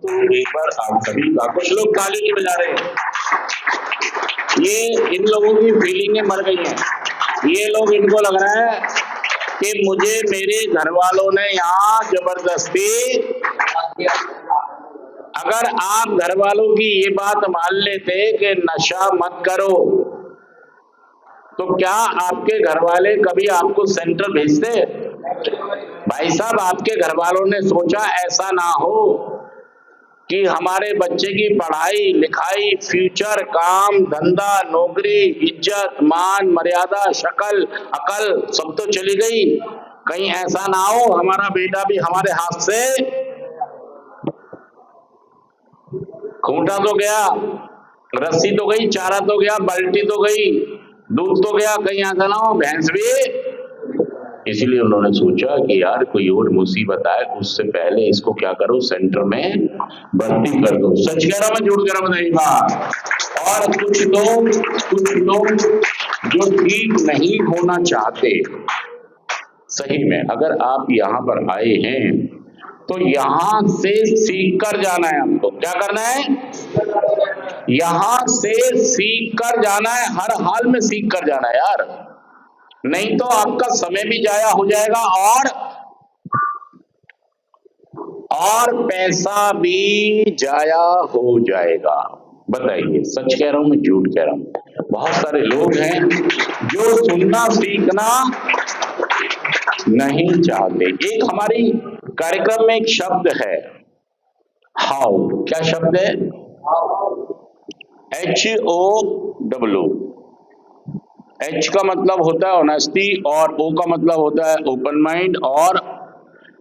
एक बार आप सभी का, कुछ लोग ताली नहीं बजा रहे हैं, ये इन लोगों की फीलिंगें मर गई हैं। ये लोग, इनको लग रहा है कि मुझे मेरे घर वालों ने यहाँ जबरदस्ती, अगर आप घर वालों की ये बात मान लेते कि नशा मत करो, तो क्या आपके घर वाले कभी आपको सेंटर भेजते? भाई साहब, आपके घर वालों ने सोचा ऐसा ना हो कि हमारे बच्चे की पढ़ाई लिखाई, फ्यूचर, काम धंधा, नौकरी, इज्जत, मान मर्यादा, शक्ल अकल सब तो चली गई। कहीं ऐसा ना हो हमारा बेटा भी हमारे हाथ से खूंटा तो गया, रस्सी तो गई, चारा तो गया, बाल्टी तो गई, दूध तो गया, कहीं ऐसा ना हो भैंस भी। इसलिए उन्होंने सोचा कि यार कोई और मुसीबत आए उससे पहले इसको क्या करो, सेंटर में भर्ती कर दो। सच कह रहा मैं, झूठ कह रहा बताइएगा। और कुछ लोग जो ठीक नहीं होना चाहते, सही में अगर आप यहाँ पर आए हैं तो यहां से सीख कर जाना है आपको। क्या करना है? यहां से सीख कर जाना है, हर हाल में सीख कर जाना है यार, नहीं तो आपका समय भी जाया हो जाएगा और पैसा भी जाया हो जाएगा। बताइए, सच कह रहा हूं मैं, झूठ कह रहा हूं? बहुत सारे लोग हैं जो सुनना सीखना नहीं चाहते। एक हमारी कार्यक्रम में एक शब्द है हाउ। क्या शब्द है? HOW। H का मतलब होता है ऑनेस्टी और O का मतलब होता है ओपन माइंड, और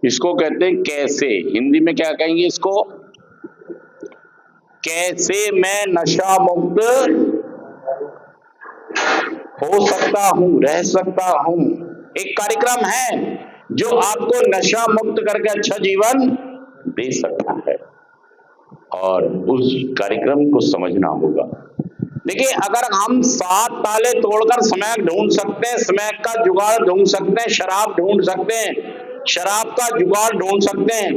इसको कहते हैं कैसे। हिंदी में क्या कहेंगे इसको? कैसे मैं नशा मुक्त हो सकता हूं, रह सकता हूं। एक कार्यक्रम है जो आपको नशा मुक्त करके अच्छा जीवन दे सकता है, और उस कार्यक्रम को समझना होगा। देखिए, अगर हम 7 ताले तोड़कर स्मैक ढूंढ सकते हैं, स्मैक का जुगाड़ ढूंढ सकते हैं, शराब ढूंढ सकते हैं, शराब का जुगाड़ ढूंढ सकते हैं,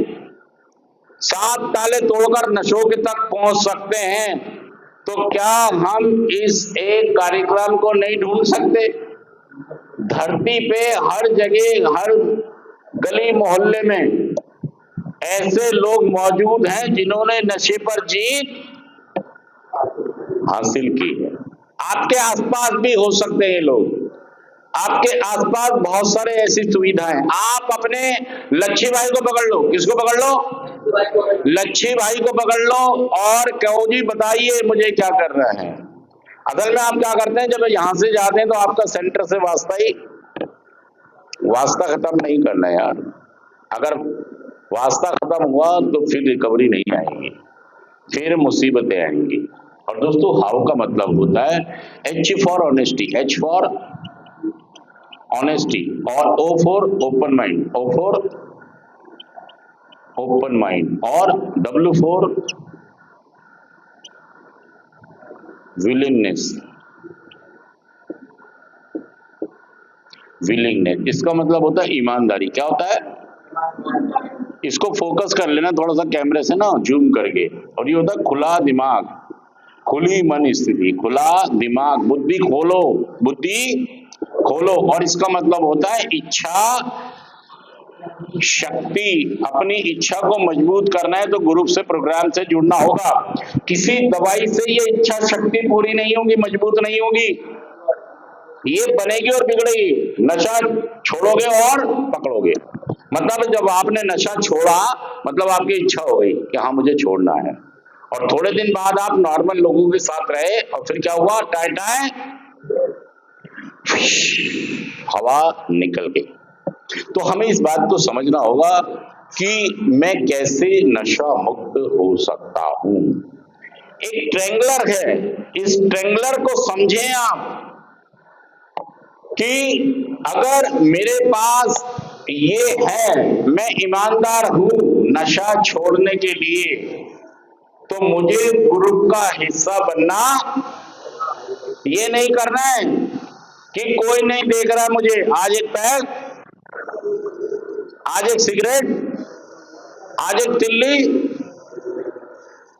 7 ताले तोड़कर नशों के तक पहुंच सकते हैं, तो क्या हम इस एक कार्यक्रम को नहीं ढूंढ सकते? धरती पे हर जगह, हर गली मोहल्ले में ऐसे लोग मौजूद हैं जिन्होंने नशे पर जीत हासिल की है। आपके आसपास भी हो सकते हैं लोग, आपके आसपास बहुत सारे ऐसी सुविधाएं। आप अपने लच्छी भाई को पकड़ लो। किसको पकड़ लो? लच्छी भाई को पकड़ लो और कहो जी बताइए मुझे क्या करना है। असल में आप क्या करते हैं, जब यहां से जाते हैं तो आपका सेंटर से वास्ता खत्म नहीं करना है यार। अगर वास्ता खत्म हुआ तो फिर रिकवरी नहीं आएगी, फिर मुसीबतें आएंगी। और दोस्तों, हाउ का मतलब होता है H for honesty, H for honesty, और O for open mind, O for open mind, और W फॉर विलिंगनेस। विलिंगनेस इसका मतलब होता है ईमानदारी। क्या होता है? इसको फोकस कर लेना थोड़ा सा कैमरे से ना, जूम करके। और ये होता है खुला दिमाग, खुली मन स्थिति, खुला दिमाग, बुद्धि खोलो, बुद्धि खोलो। और इसका मतलब होता है इच्छा शक्ति। अपनी इच्छा को मजबूत करना है तो ग्रुप से, प्रोग्राम से जुड़ना होगा। किसी दवाई से ये इच्छा शक्ति पूरी नहीं होगी, मजबूत नहीं होगी, ये बनेगी और बिगड़ेगी। नशा छोड़ोगे और पकड़ोगे। मतलब जब आपने नशा छोड़ा, मतलब आपकी इच्छा हो गई कि हाँ मुझे छोड़ना है, और थोड़े दिन बाद आप नॉर्मल लोगों के साथ रहे, और फिर क्या हुआ? टाए टाए हवा निकल गई। तो हमें इस बात को समझना होगा कि मैं कैसे नशा मुक्त हो सकता हूं। एक ट्रेंगलर है, इस ट्रेंगलर को समझें आप कि अगर मेरे पास ये है, मैं ईमानदार हूं नशा छोड़ने के लिए, तो मुझे ग्रुप का हिस्सा बनना, ये नहीं करना है कि कोई नहीं देख रहा मुझे, आज एक पैक, आज एक सिगरेट, आज एक तिल्ली,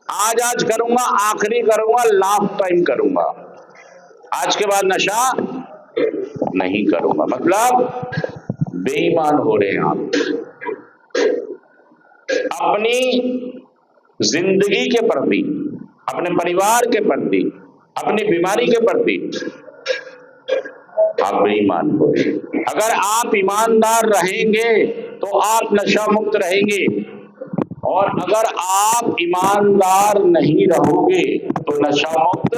आज करूंगा, आखिरी करूंगा, लास्ट टाइम करूंगा, आज के बाद नशा नहीं करूंगा। मतलब बेईमान हो रहे हैं आप अपनी जिंदगी के प्रति, अपने परिवार के प्रति, अपनी बीमारी के प्रति आप बेईमान हो रहे हैं। अगर आप ईमानदार रहेंगे तो आप नशा मुक्त रहेंगे, और अगर आप ईमानदार नहीं रहोगे तो नशा मुक्त,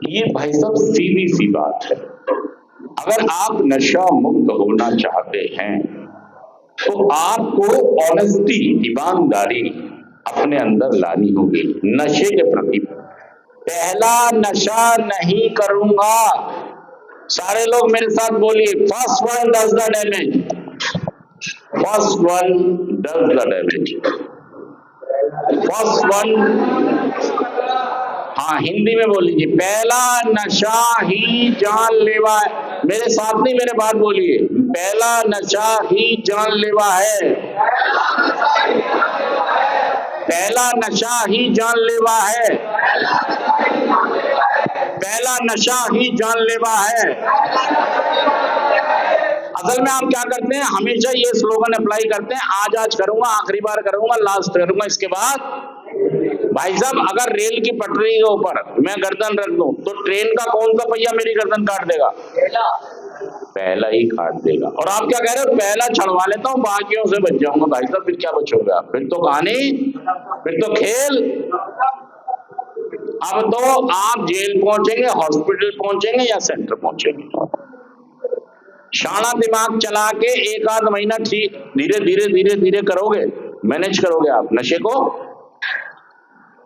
ये भाई साहब सीधी सी बात है। अगर आप नशा मुक्त होना चाहते हैं तो आपको ऑनेस्टी, ईमानदारी अपने अंदर लानी होगी नशे के प्रति। पहला नशा नहीं करूंगा। सारे लोग मेरे साथ बोलिए, first one does the damage, first one does the damage, first one. हाँ, हिंदी में बोल लीजिए, पहला नशा ही जानलेवा है। मेरे साथ नहीं, मेरे बात बोलिए, पहला नशा ही जानलेवा है, पहला नशा ही जानलेवा है, पहला नशा ही जानलेवा है। असल में आप क्या करते हैं, हमेशा ये स्लोगन अप्लाई करते हैं, आज करूंगा, आखिरी बार करूंगा, लास्ट करूंगा, इसके बाद। भाई साहब, अगर रेल की पटरी के ऊपर मैं गर्दन रख दूं तो ट्रेन का कौन सा पहिया मेरी गर्दन काट देगा? पहला ही काट देगा। और आप क्या कह रहे हो, पहला छड़वा लेता हूं, बाकियों से बच जाऊंगा। भाई साहब, फिर क्या बचोगे आप? फिर तो कहानी, फिर तो खेल। अब तो आप जेल पहुंचेंगे, हॉस्पिटल पहुंचेंगे या सेंटर पहुंचेंगे। शाना दिमाग चला के एक आध महीना ठीक धीरे धीरे धीरे धीरे करोगे, मैनेज करोगे आप नशे को,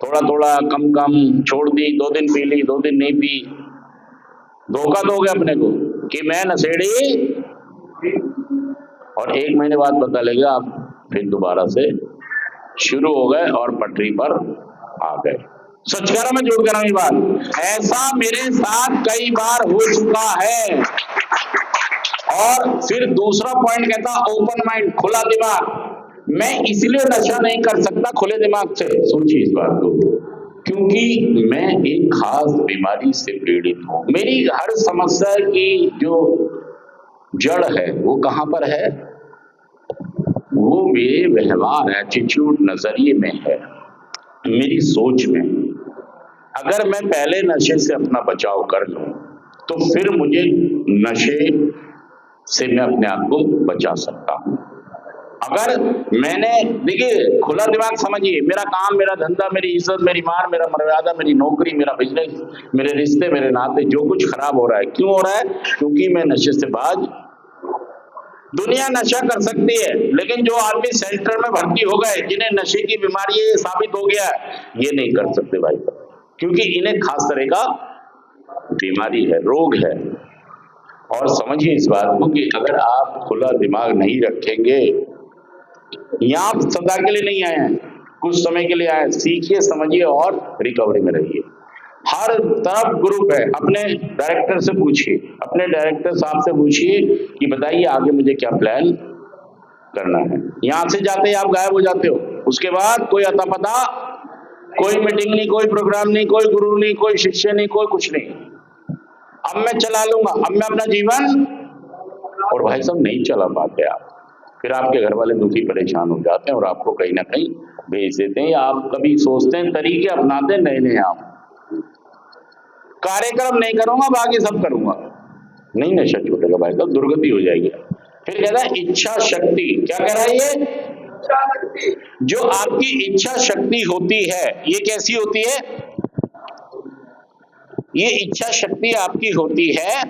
थोड़ा थोड़ा कम कम छोड़ दी, 2 दिन पी ली, 2 दिन नहीं पी, धोखा दोगे अपने को कि मैं नशेड़ी, और 1 महीने बाद पता लगेगा आप फिर दोबारा से शुरू हो गए और पटरी पर आ गए। सच कह रहा मैं, झूठ कह रहा हूं? ये बात ऐसा मेरे साथ कई बार हो चुका है। और फिर दूसरा पॉइंट कहता, ओपन माइंड, खुला दिमाग। मैं इसलिए नशा नहीं कर सकता खुले दिमाग से, सोचिए इस बात को, क्योंकि मैं एक खास बीमारी से पीड़ित हूं। मेरी हर समस्या की जो जड़ है वो कहां पर है? वो मेरे व्यवहार, एटीट्यूड, नजरिए में है, मेरी सोच में। अगर मैं पहले नशे से अपना बचाव कर लूं तो फिर मुझे नशे से मैं अपने आप को बचा सकता हूं। अगर मैंने, देखिए, खुला दिमाग समझिए, मेरा काम, मेरा धंधा, मेरी इज्जत, मेरी मान, मेरा मर्यादा, मेरी नौकरी, मेरा बिजनेस, मेरे रिश्ते, मेरे नाते, जो कुछ खराब हो रहा है, क्यों हो रहा है? क्योंकि मैं नशे से बाज। दुनिया नशा कर सकती है, लेकिन जो आदमी सेंटर में भर्ती हो गए, जिन्हें नशे की बीमारी ये साबित हो गया, ये नहीं कर सकते भाई, क्योंकि इन्हें खास तरह का बीमारी है, रोग है। और समझिए इस बात को कि अगर आप खुला दिमाग नहीं रखेंगे, यहाँ आप सदा के लिए नहीं आए हैं, कुछ समय के लिए आए, सीखिए, समझिए और रिकवरी में रहिए। हर तरफ ग्रुप है। अपने डायरेक्टर से पूछिए, अपने डायरेक्टर साहब से पूछिए कि बताइए आगे मुझे क्या प्लान करना है। यहाँ से जाते ही आप गायब हो जाते हो, उसके बाद कोई अता पता, कोई मीटिंग नहीं, कोई प्रोग्राम नहीं, कोई गुरु नहीं, कोई शिष्य नहीं, कोई कुछ नहीं। अब मैं चला लूंगा, अब मैं अपना जीवन, और भाई साहब नहीं चला पाते आप, फिर आपके घर वाले दुखी परेशान हो जाते हैं और आपको कहीं ना कहीं भेज देते हैं। आप कभी सोचते हैं, तरीके अपनाते हैं नए नए, आप कार्यक्रम नहीं करूंगा, बाकी सब करूंगा, नहीं नशा छूटेगा भाई साहब, दुर्गति हो जाएगी। फिर कहता है इच्छा शक्ति, क्या कह रहा है ये? जो आपकी इच्छा शक्ति होती है, ये कैसी होती है? ये इच्छा शक्ति आपकी होती है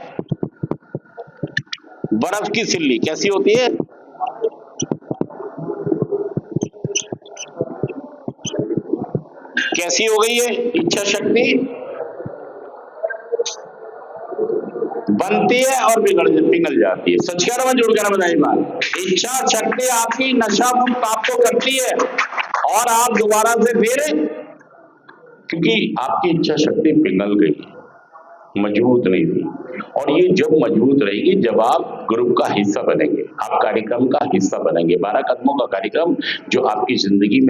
बर्फ की सिल्ली। कैसी होती है? कैसी हो गई है इच्छा शक्ति? बनती है और पिघल जाती है। सच कह रहा हूं, झूठ कह रहा हूं? बताइए बात। इच्छा शक्ति आपकी नशा मुक्त आपको करती है, और आप दोबारा से फिर, क्योंकि आपकी इच्छा शक्ति पिघल गई, मजबूत नहीं थी। और ये जब मजबूत रहेगी जब आप ग्रुप का हिस्सा बनेंगे, आप कार्यक्रम का हिस्सा बनेंगे। 12 कदमों का कार्यक्रम जो आपकी जिंदगी में